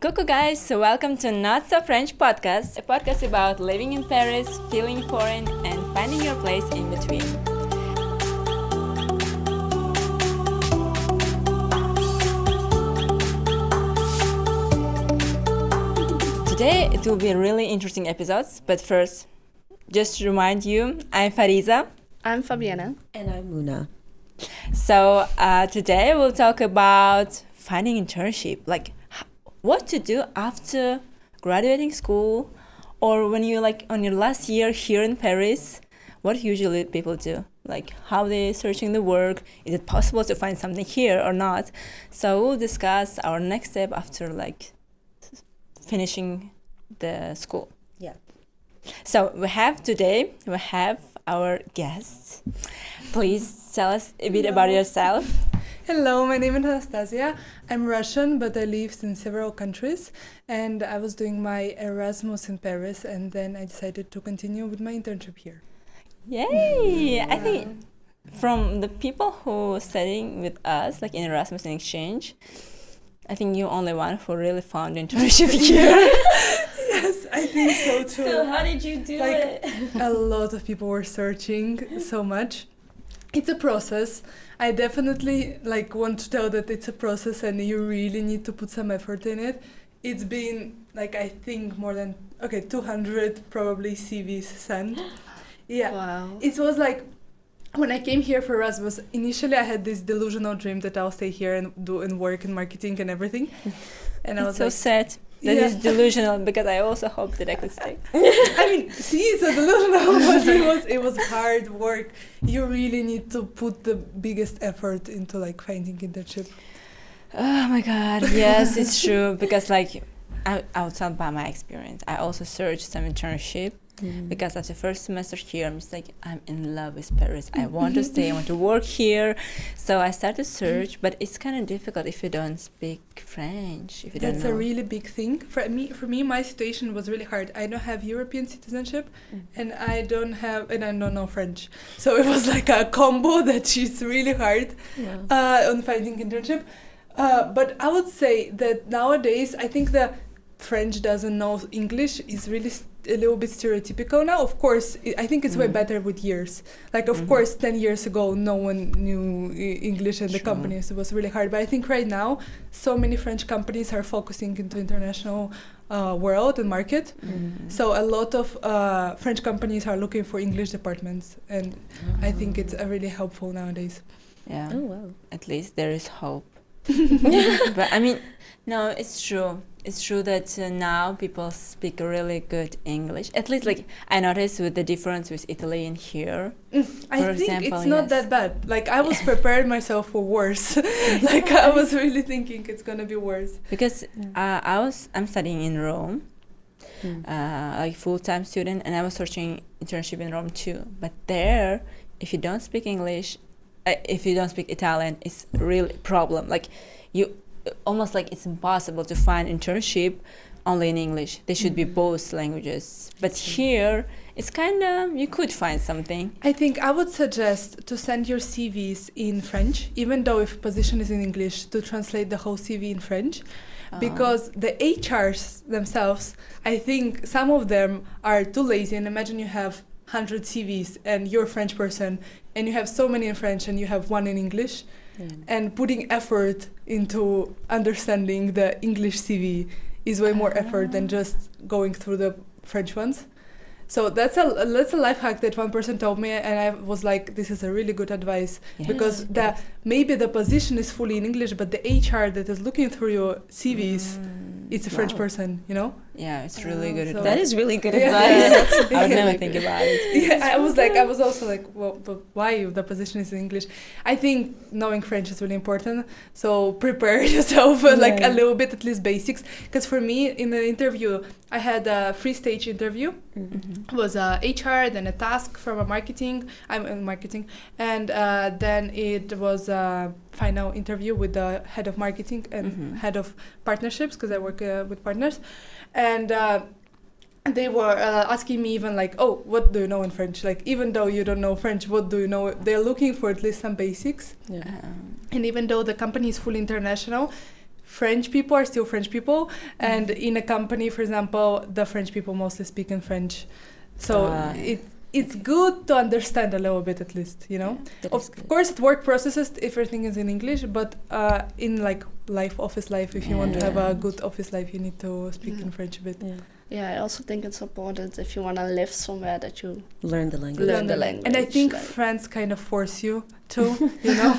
Coucou guys, so welcome to Not So French podcast, a podcast about living in Paris, feeling foreign, and finding your place in between. Today it will be really interesting episodes, but first, just to remind you, I'm Fariza. I'm Fabiana. And I'm Muna. So today we'll talk about finding internship, like what to do after graduating school, or when you're like on your last year here in Paris. What usually people do, like how they're searching the work, is it possible to find something here or not? So we'll discuss our next step after like finishing the school. Yeah. So we have our guests. Please tell us a bit about yourself. Hello, my name is Anastasia. I'm Russian, but I lived in several countries, and I was doing my Erasmus in Paris, and then I decided to continue with my internship here. Yay! I think from the people who are studying with us, like in Erasmus in exchange, I think you're only one who really found internship here. Yes, I think so too. So how did you do it? A lot of people were searching so much. It's a process. I definitely want to tell that it's a process and you really need to put some effort in it. It's been I think more than 200 probably CVs sent. Yeah. Wow. It was when I came here for Erasmus, initially I had this delusional dream that I'll stay here and do and work in marketing and everything. And I was so sad. That is delusional, because I also hope that I could stay. I mean, see, it's a delusional, but it was hard work. You really need to put the biggest effort into finding internship. Oh my God, yes, it's true. Because I'll tell by my experience. I also searched some internship. Because after first semester here, I'm in love with Paris. I want to stay, I want to work here. So I started to search, but it's kind of difficult if you don't speak French, if you don't know. That's a really big thing. For me, my situation was really hard. I don't have European citizenship, and I don't know French. So it was like a combo that is really hard on finding internship. But I would say that nowadays, I think the French doesn't know English is really a little bit stereotypical now. Of course, I think it's way better with years. Of course, 10 years ago, no one knew English in the companies. It was really hard. But I think right now, so many French companies are focusing into international world and market. So a lot of French companies are looking for English departments. And I think it's really helpful nowadays. Yeah. Oh, wow. At least there is hope. But I mean, no, it's true. It's true that now people speak really good English. At least, I noticed with the difference with Italy and here. I think it's not that bad. I was prepared myself for worse. I was really thinking it's gonna be worse. Because I'm studying in Rome, full-time student, and I was searching internship in Rome too. But there, if you don't speak English, if you don't speak Italian, it's really a problem. Almost it's impossible to find internship only in English. They should be both languages. But here, it's you could find something. I think I would suggest to send your CVs in French, even though if position is in English, to translate the whole CV in French. Because the HRs themselves, I think some of them are too lazy. And imagine you have 100 CVs and you're a French person and you have so many in French and you have one in English. And putting effort into understanding the English CV is way more effort than just going through the French ones. So that's a life hack that one person told me, and I was like, this is a really good advice. Yes. Because maybe the position is fully in English, but the HR that is looking through your CVs, it's a French person, you know? Yeah, it's really good advice. That is really good advice. I would never think about it. Yeah, I was also well, but why the position is in English? I think knowing French is really important. So prepare yourself a little bit, at least basics. Because for me, in the interview, I had a 3-stage interview. It was HR, then a task from marketing. I'm in marketing, and then it was a final interview with the head of marketing and head of partnerships, because I work with partners. And they were asking me even what do you know in French? Even though you don't know French, what do you know? They're looking for at least some basics. Yeah. And even though the company is fully international, French people are still French people, and in a company, for example, the French people mostly speak in French, so it's good to understand a little bit at least, you know. Of course, at work processes, everything is in English, but in like office life, if you want to have a good office life, you need to speak in French a bit. Yeah, I also think it's important if you want to live somewhere that you learn the language. Learn the language. And I think France kind of force you to, you know.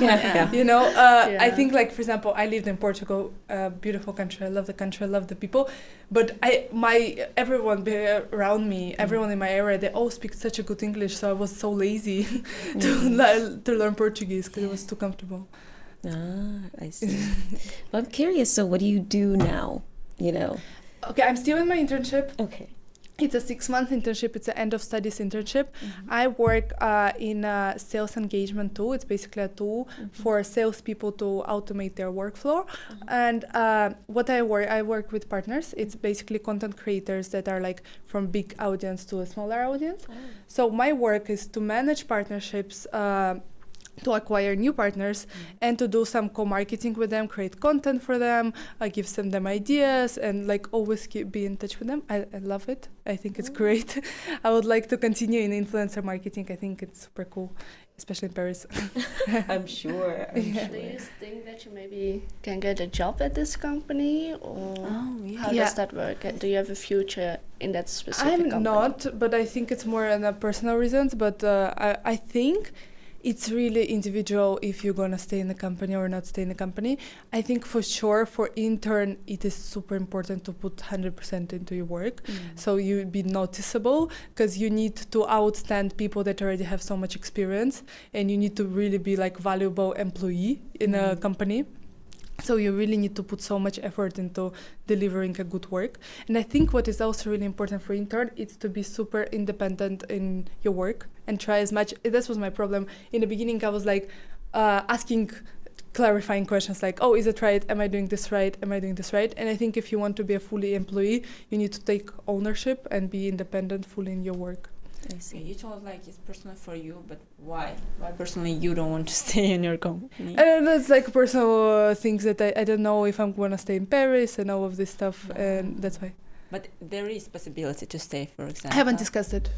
You know, I think, like, for example, I lived in Portugal, a beautiful country. I love the country, I love the people, but everyone around me, everyone in my area, they all speak such a good English, so I was so lazy to learn Portuguese because it was too comfortable. I see. Well, I'm curious. So, what do you do now? You know. Okay, I'm still in my internship. Okay. It's a 6-month internship. It's an end of studies internship. I work in a sales engagement tool. It's basically a tool for salespeople to automate their workflow. And I work with partners. It's basically content creators that are like from big audience to a smaller audience. So my work is to manage partnerships, to acquire new partners and to do some co-marketing with them, create content for them, give them ideas, and like always be in touch with them. I love it. I think it's great. I would like to continue in influencer marketing. I think it's super cool, especially in Paris. I'm sure. Do you think that you maybe can get a job at this company, or how does that work? Do you have a future in that specific company? I'm not, but I think it's more on personal reasons. But I think it's really individual if you're going to stay in the company or not stay in the company. I think for sure for intern, it is super important to put 100% into your work. So you be noticeable, because you need to outstand people that already have so much experience, and you need to really be like valuable employee in a company. So you really need to put so much effort into delivering a good work. And I think what is also really important for intern is to be super independent in your work and try as much. This was my problem. In the beginning, I was like asking clarifying questions like, oh, is it right? Am I doing this right? Am I doing this right? And I think if you want to be a fully employee, you need to take ownership and be independent fully in your work. I see. You told like it's personal for you, but why? Why personally you don't want to stay in your company? That's like personal things that I don't know if I'm gonna stay in Paris and all of this stuff, and that's why. But there is possibility to stay, for example. I haven't discussed it.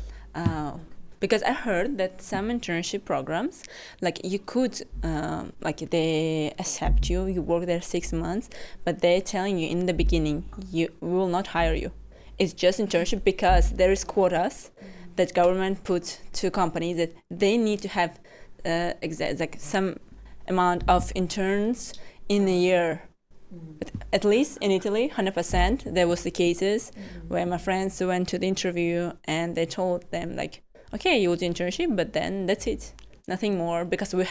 Because I heard that some internship programs, like you could, like they accept you, you work there 6 months, but they're telling you in the beginning, we will not hire you. It's just internship because there is quotas that government put to companies that they need to have like some amount of interns in a year. But at least in Italy, 100%, there was the cases where my friends went to the interview and they told them like, okay, you will do internship, but then that's it, nothing more, because we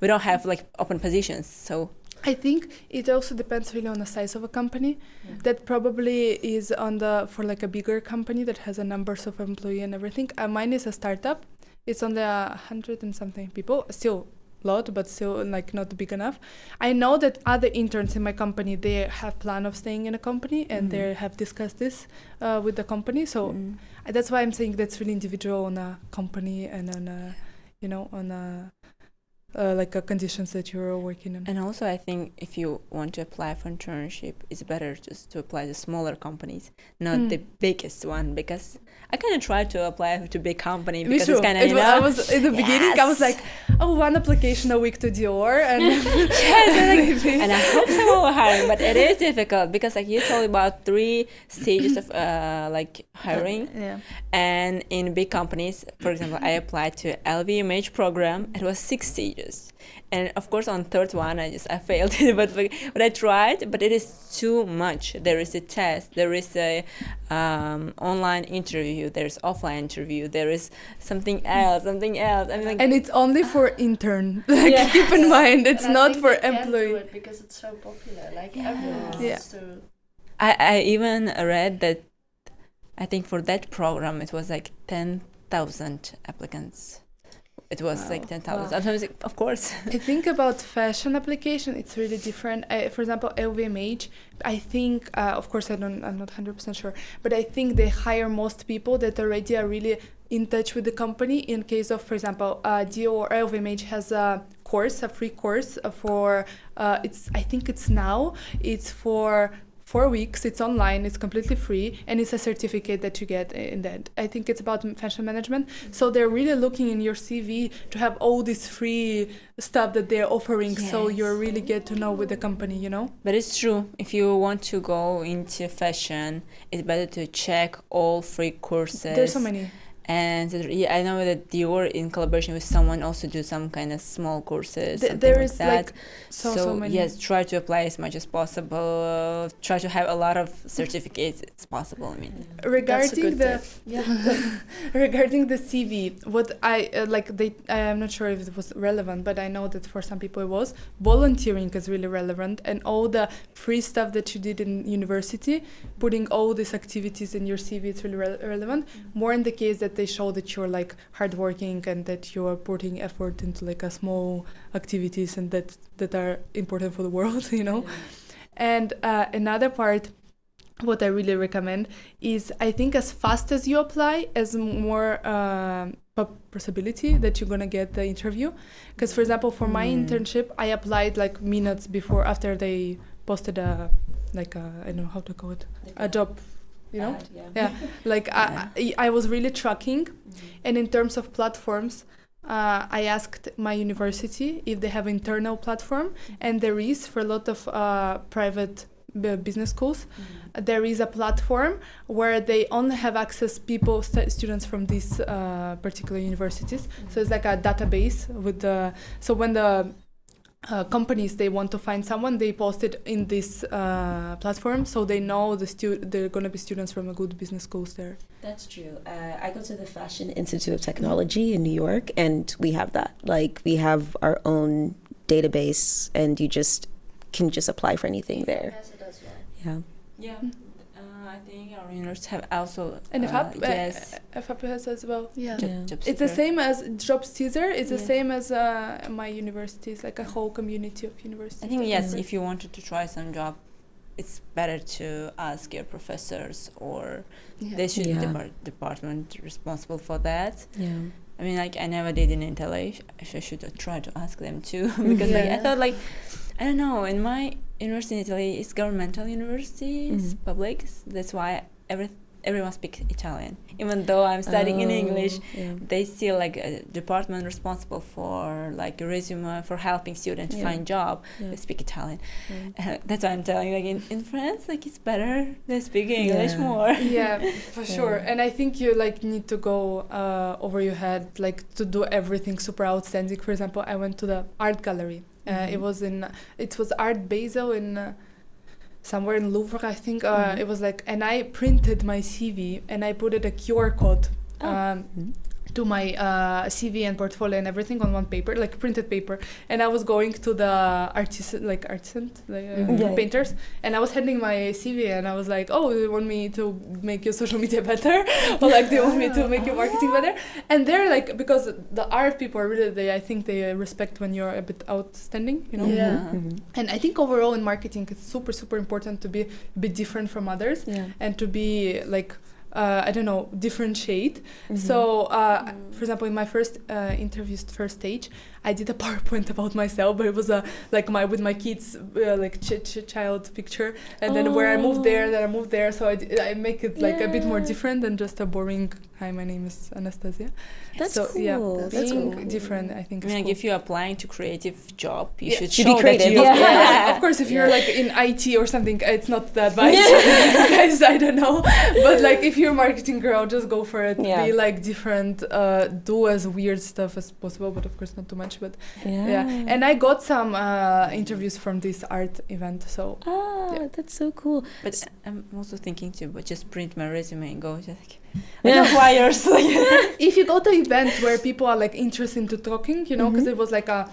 don't have like open positions. So I think it also depends really on the size of a company. That probably is for like a bigger company that has a numbers of employee and everything. Mine is a startup. It's only 100 and something people, still a lot, but still like not big enough. I know that other interns in my company, they have plan of staying in a company and they have discussed this with the company. So that's why I'm saying that's really individual on a company and on conditions that you're working in. And also I think if you want to apply for internship, it's better just to apply to smaller companies, not the biggest one, because I kind of tried to apply to big company because it's kind of, I was in the beginning, I was like, one application a week to Dior, and and I hope someone will hire me, but it is difficult because like you told about 3 stages of like hiring, and in big companies, for example, I applied to LVMH program. It was 6 stages. And of course, on 3rd one, I failed it, but I tried. But it is too much. There is a test. There is a online interview. There's offline interview. There is something else. I mean, like, and it's only for intern. Keep in mind, it's not for employee. Do it because it's so popular. Like everyone wants to. I even read that. I think for that program, it was like 10,000 applicants. It was like 10,000. Sometimes, of course. I think about fashion application, it's really different. For example, LVMH, I think, of course, I'm not 100% sure, but I think they hire most people that already are really in touch with the company. In case of, for example, Dior or LVMH has a course, a free course for it's for 4 weeks. It's online, it's completely free, and it's a certificate that you get in that. I think it's about fashion management. So they're really looking in your CV to have all this free stuff that they're offering. So you really get to know with the company, you know. But it's true. If you want to go into fashion, it's better to check all free courses. There's so many. And I know that you're in collaboration with someone also do some kind of small courses. There is like that. like so many. Yes, try to apply as much as possible. Try to have a lot of certificates as possible. I mean, regarding the regarding the CV, what I I'm not sure if it was relevant, but I know that for some people it was. Volunteering is really relevant, and all the free stuff that you did in university, putting all these activities in your CV, it's really relevant. More in the case that they show that you're like hardworking and that you are putting effort into like a small activities and that are important for the world, you know. And another part, what I really recommend is, I think as fast as you apply, as more possibility that you're gonna get the interview. Because for example, for my internship, I applied like minutes after they posted I don't know how to call it, a job. You know, I was really tracking, and in terms of platforms, I asked my university if they have internal platform, and there is for a lot of private business schools. There is a platform where they only have access students from these particular universities. So it's like a database with so when the companies they want to find someone, they post it in this platform, so they know they're going to be students from a good business schools there. That's true. I go to the Fashion Institute of Technology in New York, and we have that. Like, we have our own database, and you can apply for anything there. Yes, it does well. Yeah. I think our universities have also and EFAP, yes, EFAP has as well. Yeah. It's the same as Job Caesar. It's the same as my university. It's like a whole community of universities. I think yes, if you wanted to try some job, it's better to ask your professors, or they should be the department responsible for that. Yeah. I mean, like, I never did in Italy. I should try to ask them too, because I thought, like, I don't know, in my university in Italy, it's governmental university, it's public. That's why everyone speaks Italian. Even though I'm studying in English, they still like a department responsible for like a resume, for helping students find job. They speak Italian. That's why I'm telling you, like in France, like it's better they speak English more. Yeah, for sure. And I think you like need to go over your head, like to do everything super outstanding. For example, I went to the art gallery. It was Art Basel in somewhere in Louvre, I think. It was like, and I printed my CV and I put it a QR code to my CV and portfolio and everything on one paper, like printed paper. And I was going to the painters, and I was handing my CV and I was like, oh, do you want me to make your social media better? Or like, do you want me to make your marketing better? And they're like, because the art people are really, I think they respect when you're a bit outstanding, you know? Yeah. And I think overall in marketing, it's super, super important to be a bit different from others and to be like, differentiate. So, for example, in my first interview, first stage, I did a PowerPoint about myself, but it was with my kids child picture, and then where I moved there. So I make it like a bit more different than just a boring. Hi, my name is Anastasia. That's so, cool. Yeah, That's being cool. different, I think. I mean, Is like, cool. if you're applying to creative job, you should be show that creative. you. Of course, if you're like in IT or something, it's not that advice, guys. I don't know, but like if you're a marketing girl, just go for it. Be like different. Do as weird stuff as possible, but of course not too much. But and I got some interviews from this art event. So that's so cool. But I'm also thinking to just print my resume and go just like. Flyers. If you go to event where people are like interested into talking, you know, because it was like a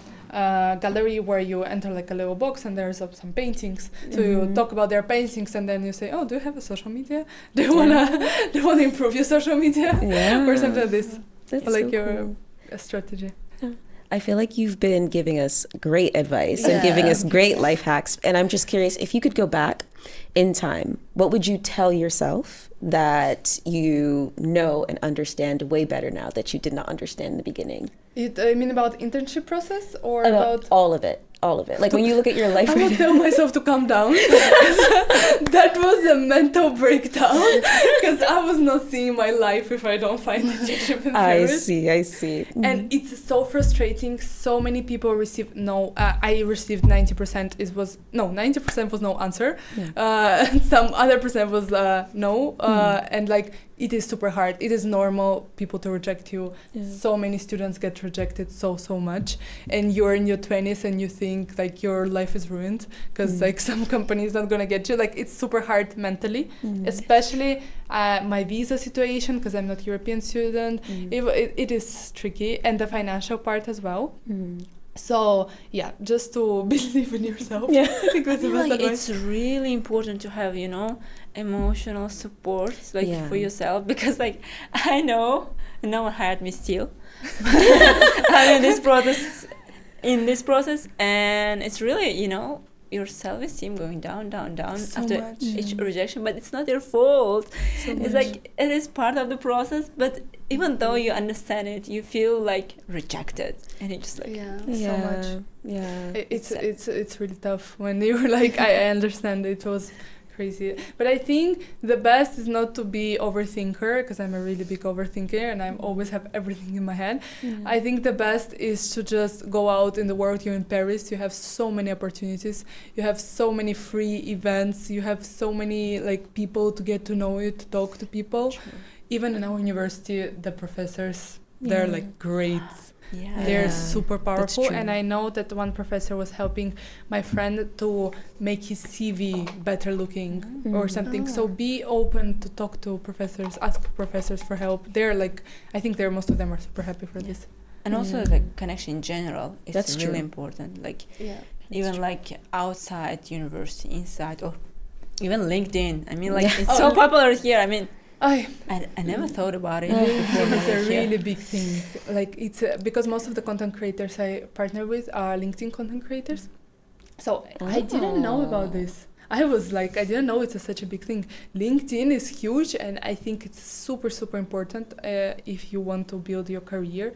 gallery where you enter like a little box and there's some paintings. So you talk about their paintings and then you say, oh, do you have a social media? Do you wanna improve your social media? Or something like this. That's like so your strategy. I feel like you've been giving us great advice and giving us great life hacks. And I'm just curious, if you could go back in time, what would you tell yourself that you know and understand way better now that you did not understand in the beginning? You mean about internship process or about all of it? All of it. Like when you look at your life. I will tell myself to calm down. That was a mental breakdown because I was not seeing my life if I don't find internship in Paris. I see. And it's so frustrating. So many people receive no. I received 90%. 90% was no answer. Yeah. Some other percent was no. And like it is super hard. It is normal people to reject you. Yeah. So many students get rejected so much, and you're in your 20s and you think like your life is ruined because like some company is not gonna get you. Like it's super hard mentally, especially my visa situation because I'm not European student. It is tricky, and the financial part as well. So yeah, just to believe in yourself. Yeah, I think that's the best advice. It's really important to have, emotional support for yourself, because like I know no one hired me still. I'm in this process, and it's really your self-esteem going down so after each rejection, but it's not your fault. It's like it is part of the process, but even though you understand it, you feel like rejected, and it's just like so much. It's really tough when you're like I understand it was crazy, but I think the best is not to be overthinker, because I'm a really big overthinker and I always have everything in my head. I think the best is to just go out in the world. You're in Paris, you have so many opportunities, you have so many free events, you have so many like people to get to know you, to talk to people. Even in our university, the professors, they're like great. They're super powerful, and I know that one professor was helping my friend to make his CV better looking or something. So be open to talk to professors, ask professors for help. They're like, I think most of them are super happy for this. And also the connection in general is really important. Like even like outside university, inside, or even LinkedIn. I mean, like it's so popular here. I mean, I never thought about it before. It's a really big thing. Like it's because most of the content creators I partner with are LinkedIn content creators. So I didn't know about this. I was like, I didn't know it's such a big thing. LinkedIn is huge, and I think it's super important if you want to build your career.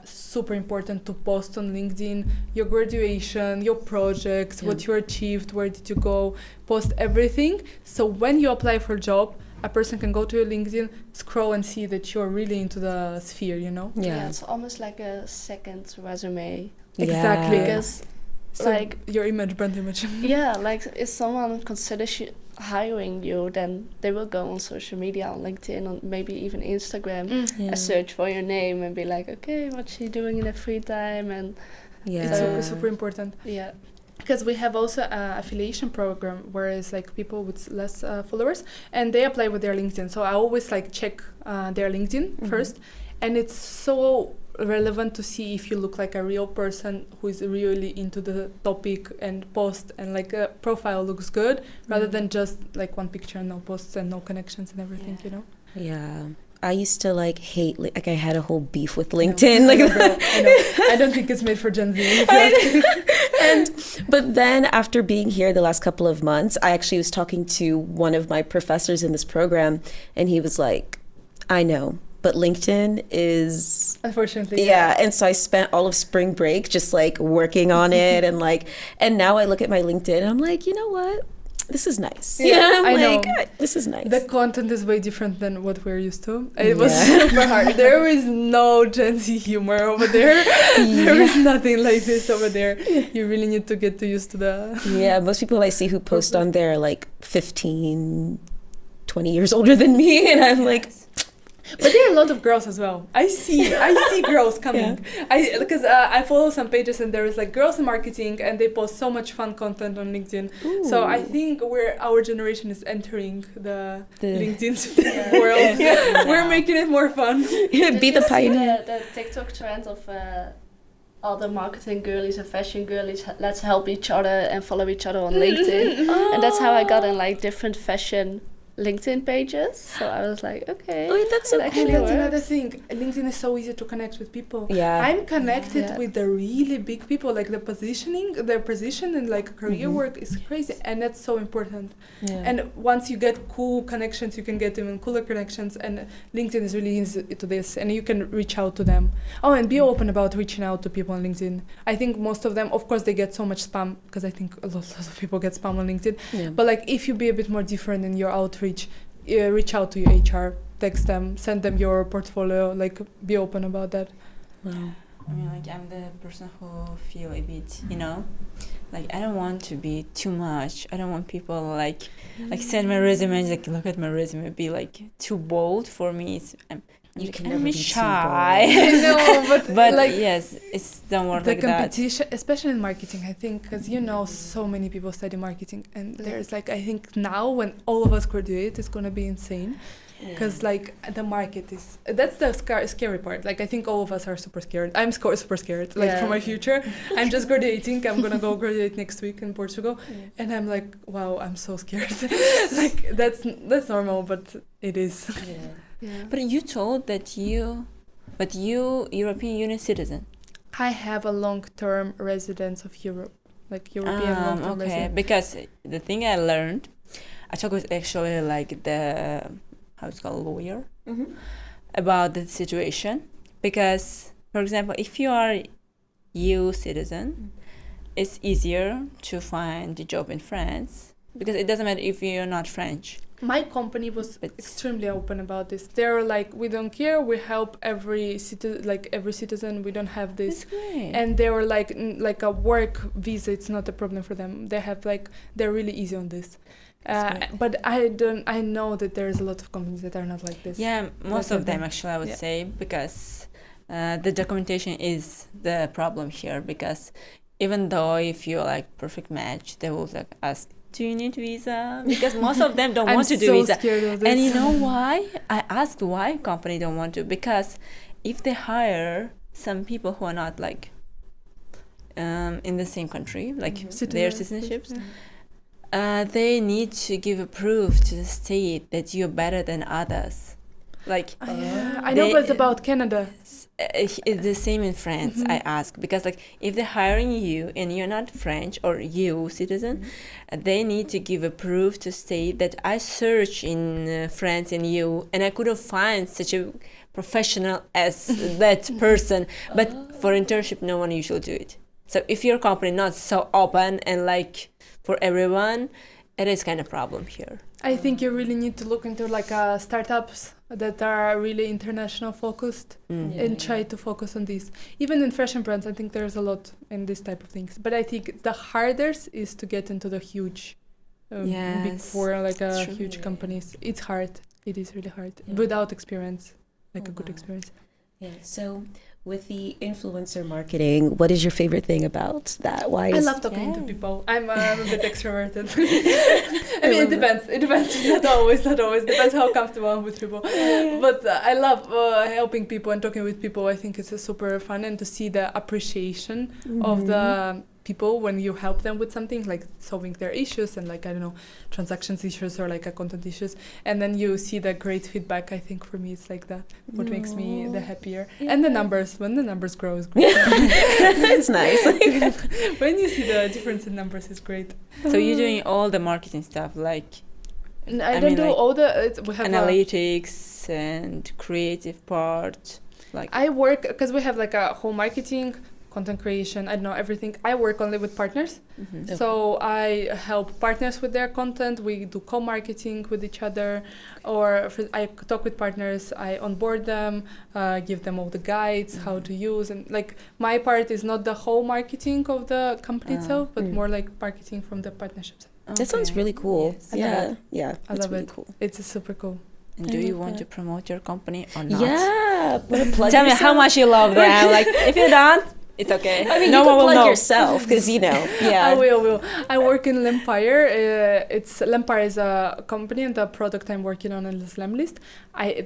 Super important to post on LinkedIn your graduation, your projects, what you achieved, where did you go, post everything. So when you apply for a job, a person can go to your LinkedIn, scroll and see that you're really into the sphere, Yeah, it's almost like a second resume. Exactly. Because so like your brand image. Yeah, like if someone considers hiring you, then they will go on social media, on LinkedIn, or maybe even Instagram, and search for your name and be like, okay, what's she doing in her free time? And it's super important. Yeah. Because we have also an affiliation program where it's like people with less followers, and they apply with their LinkedIn. So I always like check their LinkedIn first, and it's so relevant to see if you look like a real person who is really into the topic and post, and like a profile looks good rather than just like one picture and no posts and no connections and everything, Yeah. I used to like hate, like I had a whole beef with LinkedIn. I know. I don't think it's made for Gen Z. But then after being here the last couple of months, I actually was talking to one of my professors in this program, and he was like, I know, but LinkedIn is... Unfortunately. Yeah, and so I spent all of spring break just like working on it, and now I look at my LinkedIn and I'm like, you know what? This is nice. I know. This is nice. The content is way different than what we're used to. It was super hard. There is no Gen Z humor over there. There is nothing like this over there. You really need to get used to the... Yeah, most people I see who post on there are like 15, 20 years older than me, and I'm like... But there are a lot of girls as well. I see girls coming. Because I follow some pages, and there is like girls in marketing, and they post so much fun content on LinkedIn. Ooh. So I think our generation is entering the LinkedIn world. We're making it more fun. Be the pioneer. The TikTok trend of all the marketing girlies and fashion girlies, let's help each other and follow each other on LinkedIn. And that's how I got in like different fashion LinkedIn pages. So I was like, okay, Oh, that's so it cool. actually And that's another works. thing. LinkedIn is so easy to connect with people. Yeah. I'm connected Yeah. with the really big people, like their position and like career work is crazy, and that's so important. Yeah. And once you get cool connections, you can get even cooler connections, and LinkedIn is really easy to this, and you can reach out to them. Oh, and be open about reaching out to people on LinkedIn. I think most of them, of course, they get so much spam, because I think a lot of people get spam on LinkedIn. Yeah. But like, if you be a bit more different in your outreach, reach out to your HR, text them, send them your portfolio, like be open about that. Wow. I mean, like, I'm the person who feel a bit, like, I don't want to be too much. I don't want people like send my resume and like look at my resume, be like too bold for me. You can I'm never be shy. too No, but like yes, it's don't work the like that. competition, especially in marketing, I think, because so many people study marketing, and there's like, I think now when all of us graduate, it's gonna be insane. Because like the market is, that's the scary part. Like, I think all of us are super scared. I'm super scared, like for my future. I'm just graduating. I'm gonna go graduate next week in Portugal, and I'm like, wow, I'm so scared. Like that's normal, but it is. Yeah. But you told that you European Union citizen. I have a long-term residence of Europe, like European long-term Okay, residence. because the thing I learned, I talked with actually like the how it's called lawyer about the situation, because for example, if you are EU citizen, it's easier to find a job in France, because it doesn't matter if you're not French. My company was extremely open about this. They're like, we don't care. We help every citizen. We don't have this. That's great. And they were like a work visa. It's not a problem for them. They have they're really easy on this. But I know that there's a lot of companies that are not like this. Yeah, most of them actually, I would say, because the documentation is the problem here. Because even though if you're like perfect match, they will like ask, do you need visa? Because most of them don't want to do visa. Scared of this. And you know why? I asked why company don't want to. Because if they hire some people who are not like in the same country, like their citizenships, they need to give a proof to the state that you're better than others. Like I know, but it's about Canada. it's the same in France. I ask, because like if they're hiring you and you're not French or EU citizen, they need to give a proof to state that I searched in France and EU and I couldn't find such a professional as that person. But for internship, no one usually do it. So if your company not so open and like for everyone, it is kind of problem here. I think you really need to look into like startups that are really international focused and try to focus on this. Even in fashion brands, I think there's a lot in this type of things. But I think the hardest is to get into the huge, big four, like huge companies. It's hard. It is really hard without experience, like a good experience. Yeah. So with the influencer marketing, what is your favorite thing about that? Why? I love talking to people. I'm a bit extroverted. I mean, it depends. Not always. Depends how comfortable I'm with people. But I love helping people and talking with people. I think it's super fun, and to see the appreciation of the people when you help them with something, like solving their issues and like, I don't know, transactions issues or like content issues, and then you see the great feedback. I think for me it's like that what makes me the happier. And the numbers, when the numbers grow is great. It's nice. When you see the difference in numbers, is great. So you're doing all the marketing stuff, like I don't do like all the we have analytics and creative part. Like I work because we have like a whole marketing, content creation, I don't know, everything. I work only with partners. So I help partners with their content. We do co-marketing with each other, or I talk with partners, I onboard them, give them all the guides, how to use, and like my part is not the whole marketing of the company itself, but more like marketing from the partnerships. That sounds really cool. Yes. Yeah. I love really it. Cool. It's super cool. And do you want to promote your company or not? Yeah. Tell me how much you love them. Like if you don't, it's okay. I mean, no you one can will plug know. yourself because I will. I work in Lempire. Lempire is a company, and the product I'm working on is Lemlist.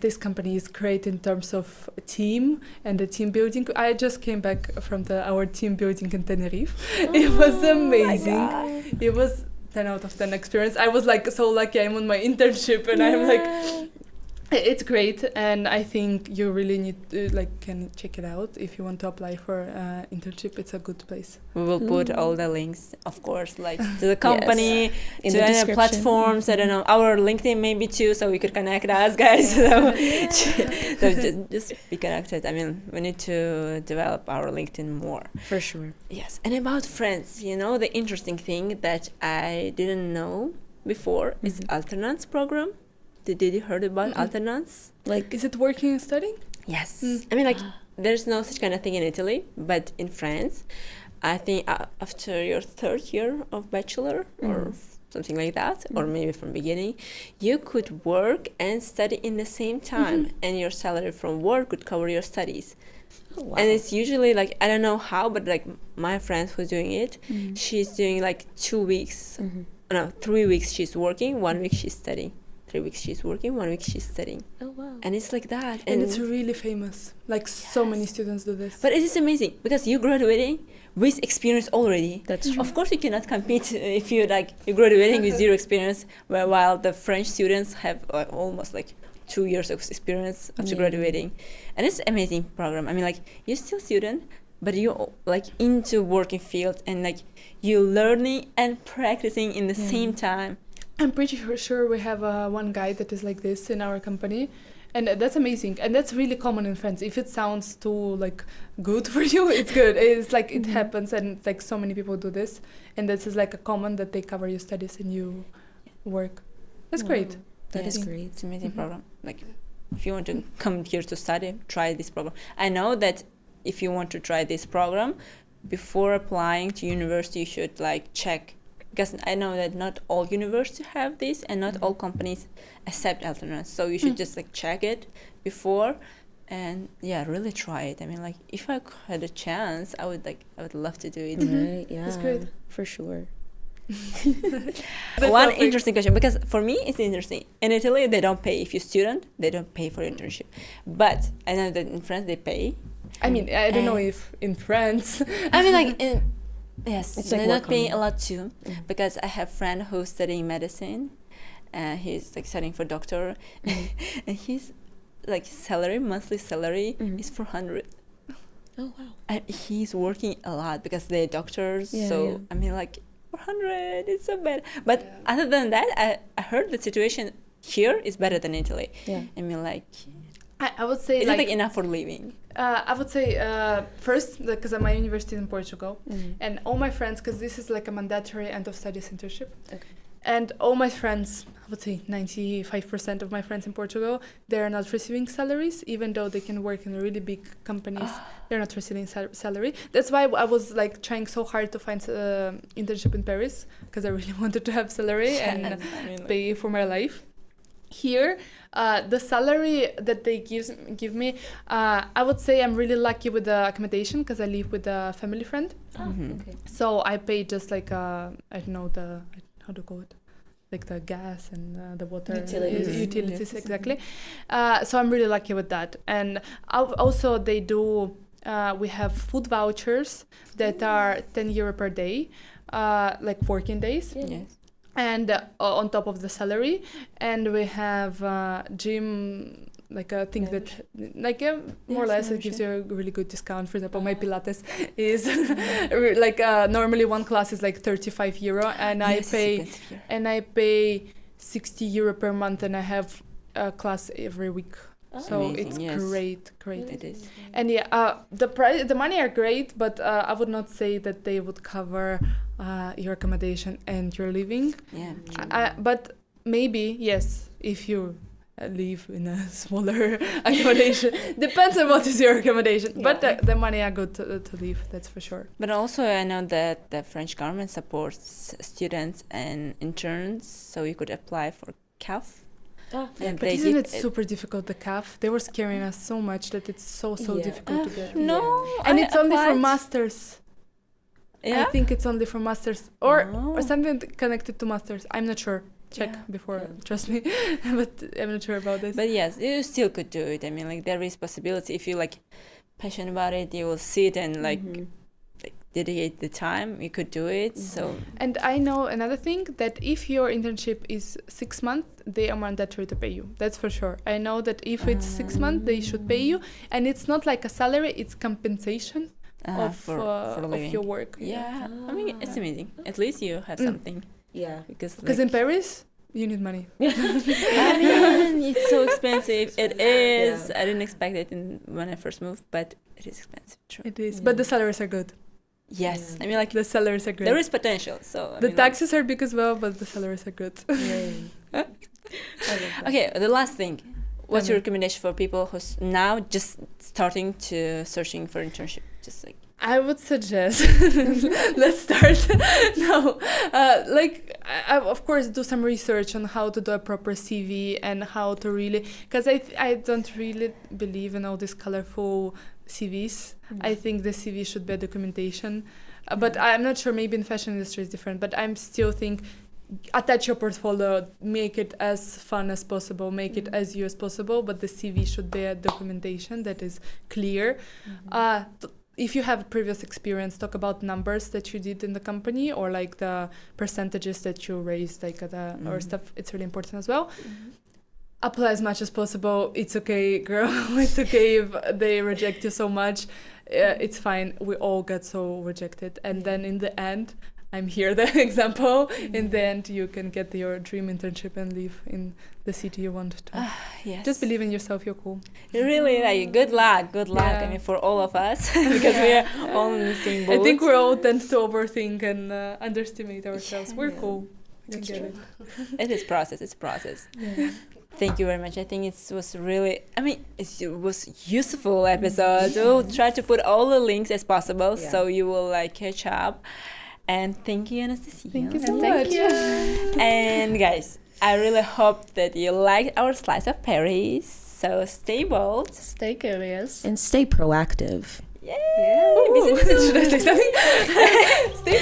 This company is great in terms of team and the team building. I just came back from our team building in Tenerife. It was amazing. It was 10 out of 10 experience. I was like so lucky. I'm on my internship, and I'm like, it's great, and I think you really need to can check it out if you want to apply for internship. It's a good place. We will put all the links, of course, to the company, In to the any description. platforms. I don't know, our LinkedIn maybe too, so we could connect us, guys. So just be connected. I mean, we need to develop our LinkedIn more. For sure. Yes, and about friends, the interesting thing that I didn't know before is alternance program. Did you heard about alternance? Is it working and studying? Yes. I mean, there's no such kind of thing in Italy, but in France, I think after your third year of bachelor or something like that, or maybe from beginning, you could work and study in the same time, and your salary from work could cover your studies. Oh, wow. And it's usually I don't know how, but my friend who's doing it, she's doing 2 weeks. No, 3 weeks she's working, 1 week she's studying. 3 weeks she's working, 1 week she's studying. Oh, wow. And it's like that. And it's really famous. So many students do this. But it is amazing because you're graduating with experience already. That's true. Of course, you cannot compete if you're graduating with zero experience, while the French students have almost 2 years of experience after graduating. And it's an amazing program. I mean, you're still student, but you're into working field, and you're learning and practicing in the same time. I'm pretty sure we have one guy that is like this in our company, and that's amazing, and that's really common in France. If it sounds too good for you, it's good. It's it happens, and so many people do this, and this is a common that they cover your studies and you work. That's great. That is great. It's an amazing program. If you want to come here to study, try this program. I know that if you want to try this program, before applying to university, you should check. Because I know that not all universities have this, and not all companies accept alternance. So you should just check it before, and really try it. I mean, if I had a chance, I would love to do it. Right, yeah. That's great. For sure. One interesting question, because for me it's interesting. In Italy, they don't pay if you're student. They don't pay for internship, but I know that in France they pay. I mean, I don't know if in France. I mean, yes, it's they're not paying welcome. a lot too, because I have a friend who's studying medicine, and he's studying for doctor, and he's monthly salary is 400. Oh, wow. And he's working a lot because they're doctors. I mean, 400, it's so bad. But other than that, I heard the situation here is better than Italy. Yeah. I mean, I would say is it enough for living? I would say first, because my university is in Portugal, and all my friends, because this is a mandatory end of studies internship, and all my friends, I would say 95% of my friends in Portugal, they're not receiving salaries, even though they can work in really big companies. They're not receiving salary. That's why I was trying so hard to find internship in Paris, because I really wanted to have salary and pay for my life. Here, the salary that they give me, I would say I'm really lucky with the accommodation, because I live with a family friend. Okay. So I pay just I don't know how to call it, the gas and the water utilities exactly. So I'm really lucky with that. And also they do. We have food vouchers that are €10 per day, working days. Yes. And on top of the salary, and we have gym, a thing that more or less it gives you a really good discount. For example, my Pilates is normally one class is €35, and I pay €60 per month, and I have a class every week. So amazing, it's great. It is. And the money are great, but I would not say that they would cover your accommodation and your living. Yeah. But maybe, yes, if you live in a smaller accommodation. Depends on what is your accommodation. Yeah. But the money are good to live, that's for sure. But also I know that the French government supports students and interns, so you could apply for CAF. Oh, yeah, but isn't it super difficult, the CAF? They were scaring us so much that it's so difficult to get. No. And it's only for masters. Yeah? I think it's only for masters. Or something connected to masters. I'm not sure. Check before, trust me. But I'm not sure about this. But yes, you still could do it. I mean, like, there is possibility. If you, like, passionate about it, you will sit and, like, dedicate the time, you could do it. So And I know another thing, that if your internship is 6 months, they are mandatory to pay you. That's for sure. I know that if it's 6 months, they should pay you, and it's not like a salary; it's compensation of your work. Yeah, I mean, it's amazing. At least you have something. Yeah. Because in Paris, you need money. I mean, it's so expensive. It is. I didn't expect it when I first moved, but it is expensive. True. It is, but the salaries are good. Yes, I mean, like The salaries are great. there is potential. So I The mean, taxes are big as well, but the salaries are good. Okay, the last thing. What's your recommendation for people who's now just starting to searching for internship? Just like I would suggest let's start no I of course do some research on how to do a proper CV and how to really, because I don't really believe in all these colorful CVs. I think the CV should be a documentation, but I'm not sure, maybe in fashion industry is different, but I'm still think attach your portfolio, make it as fun as possible, make it as you as possible, but the CV should be a documentation that is clear. If you have previous experience, talk about numbers that you did in the company, or like the percentages that you raised, like or stuff. It's really important as well. Apply as much as possible. It's okay, girl. It's okay if they reject you so much. It's fine. We all get so rejected. And then in the end, I'm here, the example. In the end, you can get your dream internship and live in the city you want to. yes. Just believe in yourself. You're cool. Really, like good luck. Yeah. I mean, for all of us, because we are all in the same boat. I think we all tend to overthink and underestimate ourselves. We're cool. That's true. It is process. It's process. Yeah. Thank you very much. I think it was really, it was useful episode. We'll try to put all the links as possible so you will like catch up. And thank you, Anastasia. Thank you so much. And guys, I really hope that you liked our slice of Paris. So stay bold, Stay curious. And stay proactive. Yay! Should I say something? Stay